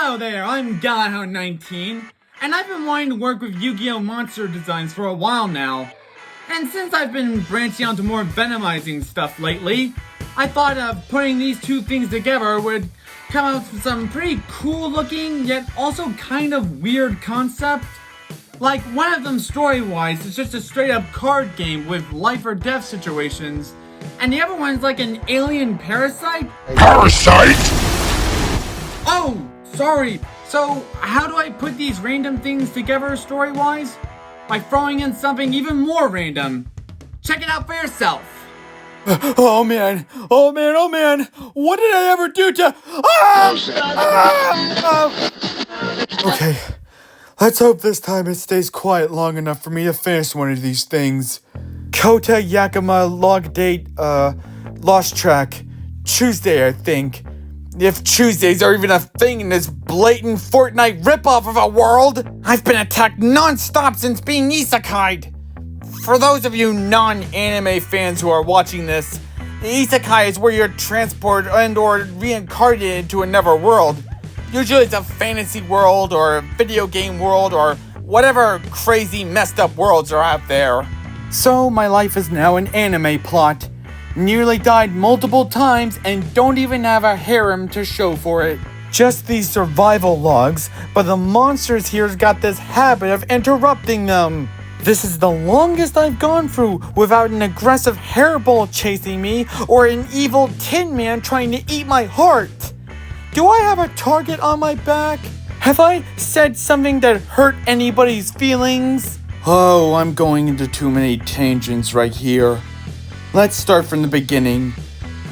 Hello there, I'm Galaho19, and I've been wanting to work with Yu-Gi-Oh! Monster designs for a while now. And since I've been branching out to more venomizing stuff lately, I thought putting these two things together would come out with some pretty cool looking, yet also kind of weird concept. Like, one of them story-wise is just a straight-up card game with life or death situations, and the other one's like an alien parasite. Parasite? Oh, sorry. So, how do I put these random things together story-wise? By throwing in something even more random. Check it out for yourself. Oh man, what did I ever do to... Okay, let's hope this time it stays quiet long enough for me to finish one of these things. Kota Yakima log date, lost track. Tuesday, I think. If Tuesdays are even a thing in this blatant Fortnite ripoff of a world, I've been attacked non-stop since being isekai'd. For those of you non-anime fans who are watching this, isekai is where you're transported and or reincarnated to another world. Usually it's a fantasy world or a video game world or whatever crazy messed up worlds are out there. So my life is now an anime plot. Nearly died multiple times and don't even have a harem to show for it. Just these survival logs, but the monsters here's got this habit of interrupting them. This is the longest I've gone through without an aggressive hairball chasing me or an evil tin man trying to eat my heart. Do I have a target on my back? Have I said something that hurt anybody's feelings? Oh, I'm going into too many tangents right here. Let's start from the beginning.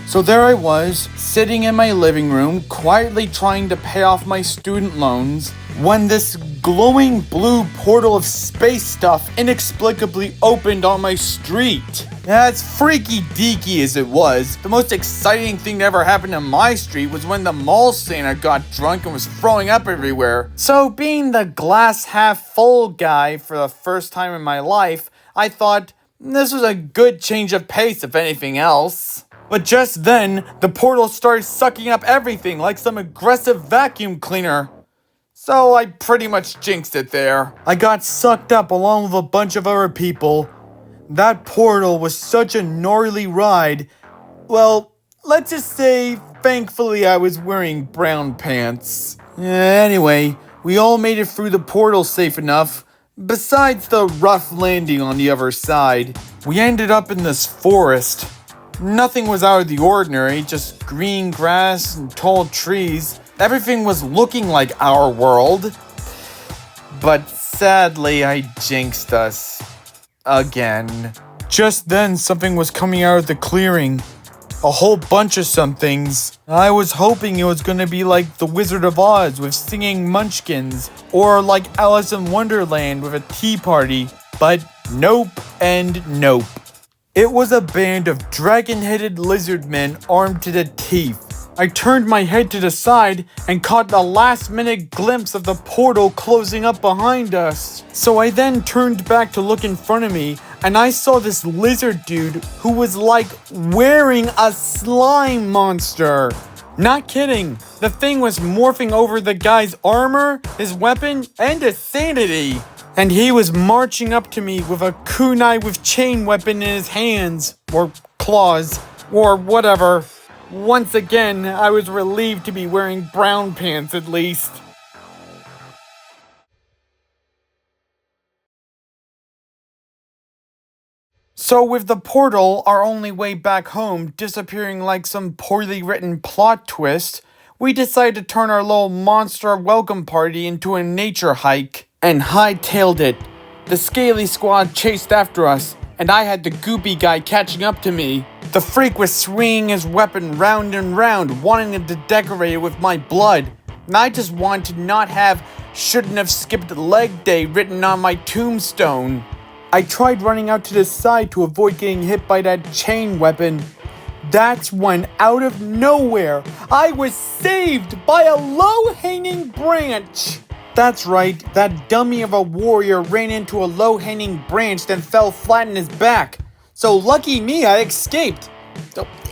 So there I was, sitting in my living room, quietly trying to pay off my student loans, when this glowing blue portal of space stuff inexplicably opened on my street. As freaky deaky as it was, the most exciting thing that ever happened on my street was when the mall Santa got drunk and was throwing up everywhere. So being the glass half full guy for the first time in my life, I thought this was a good change of pace if anything else. But just then, the portal started sucking up everything like some aggressive vacuum cleaner. So I pretty much jinxed it there. I got sucked up along with a bunch of other people. That portal was such a gnarly ride. Well, let's just say, thankfully I was wearing brown pants. Anyway, we all made it through the portal safe enough. Besides the rough landing on the other side, we ended up in this forest. Nothing was out of the ordinary, just green grass and tall trees. Everything was looking like our world. But sadly, I jinxed us. Again. Just then, something was coming out of the clearing. A whole bunch of somethings. I was hoping it was gonna be like the Wizard of Oz with singing munchkins, or like Alice in Wonderland with a tea party, but nope and nope. It was a band of dragon-headed lizard men armed to the teeth. I turned my head to the side and caught a last-minute glimpse of the portal closing up behind us. So I then turned back to look in front of me, and I saw this lizard dude who was like wearing a slime monster. Not kidding. The thing was morphing over the guy's armor, his weapon, and his sanity. And he was marching up to me with a kunai with chain weapon in his hands, or claws, or whatever. Once again, I was relieved to be wearing brown pants at least. So with the portal, our only way back home, disappearing like some poorly written plot twist, we decided to turn our little monster welcome party into a nature hike, and hightailed it. The scaly squad chased after us, and I had the goopy guy catching up to me. The freak was swinging his weapon round and round, wanting to decorate it with my blood. And I just wanted to not have "shouldn't have skipped leg day" written on my tombstone. I tried running out to the side to avoid getting hit by that chain weapon. That's when, out of nowhere, I was saved by a low-hanging branch. That's right, that dummy of a warrior ran into a low-hanging branch then fell flat on his back. So lucky me, I escaped.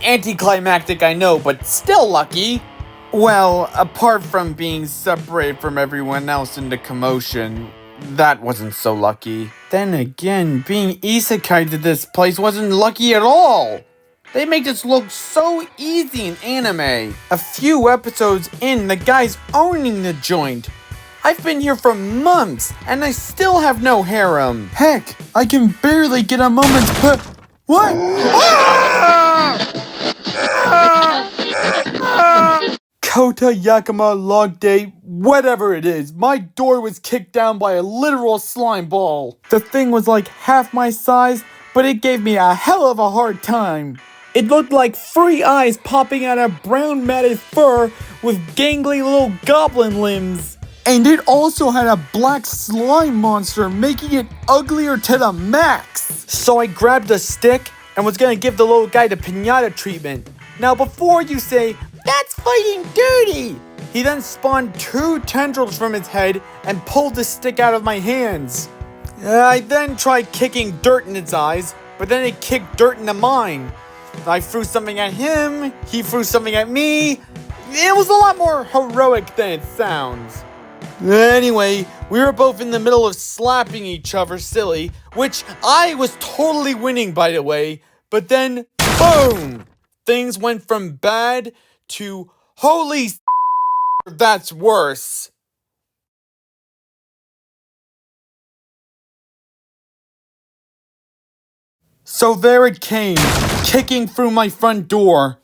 Anticlimactic, I know, but still lucky. Well, apart from being separated from everyone else in the commotion, that wasn't so lucky. Then again, being isekai to this place wasn't lucky at all. They make this look so easy in anime. A few episodes in, the guy's owning the joint. I've been here for months, and I still have no harem. Heck, I can barely get a moment's What? Kota Yakima log date, whatever it is, my door was kicked down by a literal slime ball. The thing was like half my size, but it gave me a hell of a hard time. It looked like 3 eyes popping out of brown matted fur with gangly little goblin limbs. And it also had a black slime monster, making it uglier to the max. So I grabbed a stick and was gonna give the little guy the piñata treatment. Now before you say, "That's fighting dirty!" he then spawned 2 tendrils from his head and pulled the stick out of my hands. I then tried kicking dirt in his eyes, but then it kicked dirt into mine. I threw something at him, he threw something at me. It was a lot more heroic than it sounds. Anyway, we were both in the middle of slapping each other silly, which I was totally winning, by the way. But then, boom! Things went from bad to holy that's worse. So there it came, kicking through my front door.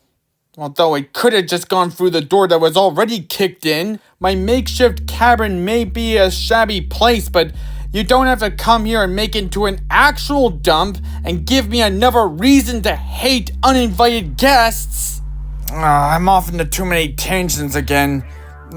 Although it could have just gone through the door that was already kicked in. My makeshift cabin may be a shabby place, but you don't have to come here and make it into an actual dump and give me another reason to hate uninvited guests. I'm off into too many tangents again.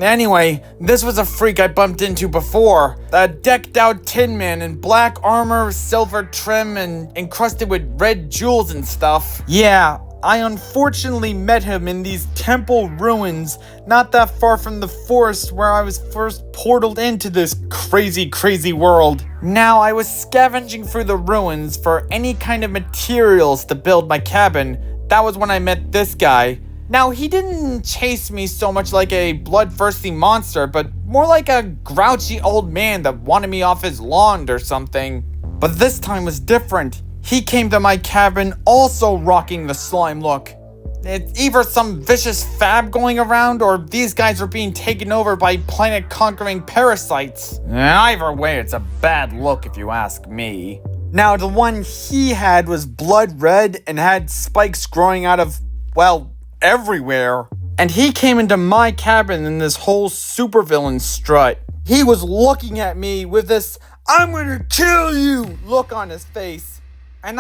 Anyway, this was a freak I bumped into before. A decked out Tin Man in black armor, silver trim, and encrusted with red jewels and stuff. Yeah, I unfortunately met him in these temple ruins, not that far from the forest where I was first portaled into this crazy world. Now, I was scavenging through the ruins for any kind of materials to build my cabin. That was when I met this guy. Now, he didn't chase me so much like a bloodthirsty monster, but more like a grouchy old man that wanted me off his lawn or something. But this time was different. He came to my cabin also rocking the slime look. It's either some vicious fab going around or these guys are being taken over by planet-conquering parasites. Either way, it's a bad look if you ask me. Now, the one he had was blood red and had spikes growing out of, well, everywhere. And he came into my cabin in this whole supervillain strut. He was looking at me with this "I'm gonna kill you" look on his face. And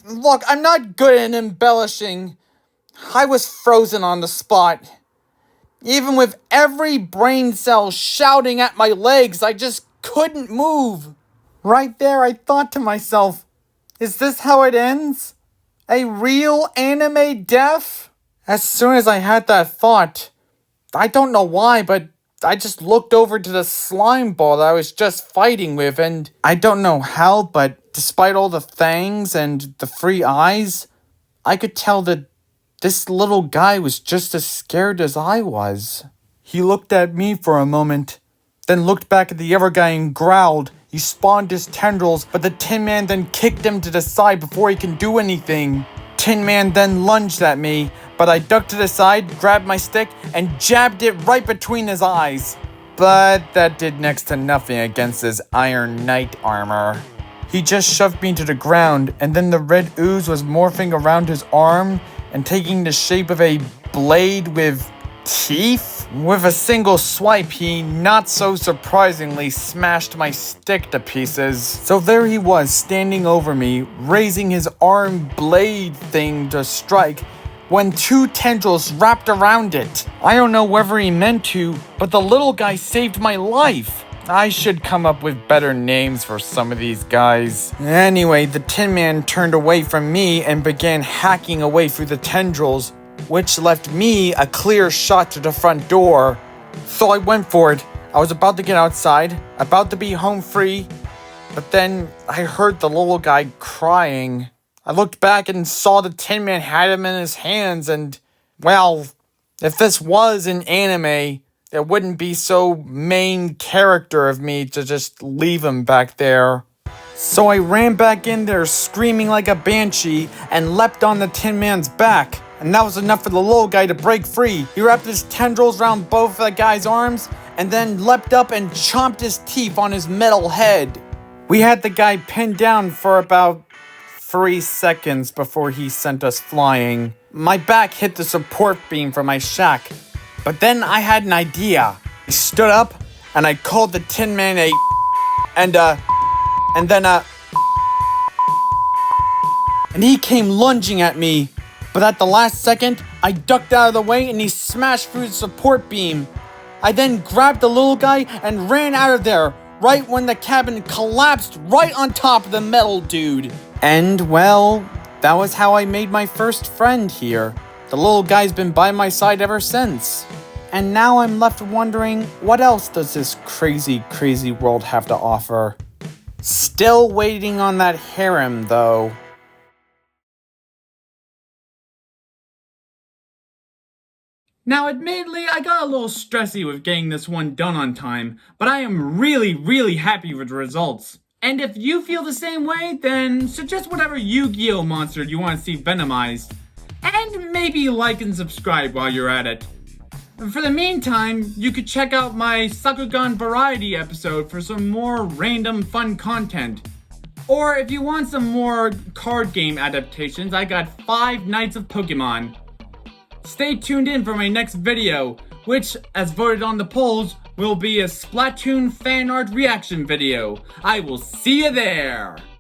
look, I'm not good at embellishing. I was frozen on the spot. Even with every brain cell shouting at my legs, I just couldn't move. Right there, I thought to myself, is this how it ends? A real anime death? As soon as I had that thought, I don't know why, but I just looked over to the slime ball that I was just fighting with, and I don't know how, but despite all the fangs and the 3 eyes, I could tell that this little guy was just as scared as I was. He looked at me for a moment, then looked back at the other guy and growled. He spawned his tendrils, but the Tin Man then kicked him to the side before he can do anything. Tin Man then lunged at me, but I ducked to the side, grabbed my stick, and jabbed it right between his eyes. But that did next to nothing against his Iron Knight armor. He just shoved me to the ground, and then the red ooze was morphing around his arm and taking the shape of a blade with teeth. With a single swipe, he, not so surprisingly, smashed my stick to pieces. So there he was, standing over me, raising his arm blade thing to strike, when 2 tendrils wrapped around it. I don't know whether he meant to, but the little guy saved my life. I should come up with better names for some of these guys. Anyway, the Tin Man turned away from me and began hacking away through the tendrils, which left me a clear shot to the front door. So I went for it. I was about to get outside, about to be home free, but then I heard the little guy crying. I looked back and saw the Tin Man had him in his hands and, well, If this was an anime, it wouldn't be so main character of me to just leave him back there. So I ran back in there screaming like a banshee and leapt on the Tin Man's back. And that was enough for the little guy to break free. He wrapped his tendrils around both of the guy's arms and then leapt up and chomped his teeth on his metal head. We had the guy pinned down for about 3 seconds before he sent us flying. My back hit the support beam from my shack. But then I had an idea. I stood up and I called the Tin Man a and he came lunging at me. But at the last second, I ducked out of the way and he smashed through the support beam. I then grabbed the little guy and ran out of there, right when the cabin collapsed right on top of the metal dude. And well, that was how I made my first friend here. The little guy's been by my side ever since. And now I'm left wondering, what else does this crazy, crazy world have to offer? Still waiting on that harem, though. Now, admittedly, I got a little stressy with getting this one done on time, but I am really happy with the results. And if you feel the same way, then suggest whatever Yu-Gi-Oh monster you want to see Venomized. And maybe like and subscribe while you're at it. For the meantime, you could check out my Sakugan Variety episode for some more random fun content. Or if you want some more card game adaptations, I got 5 Nights of Pokemon. Stay tuned in for my next video, which, as voted on the polls, will be a Splatoon fan art reaction video. I will see you there!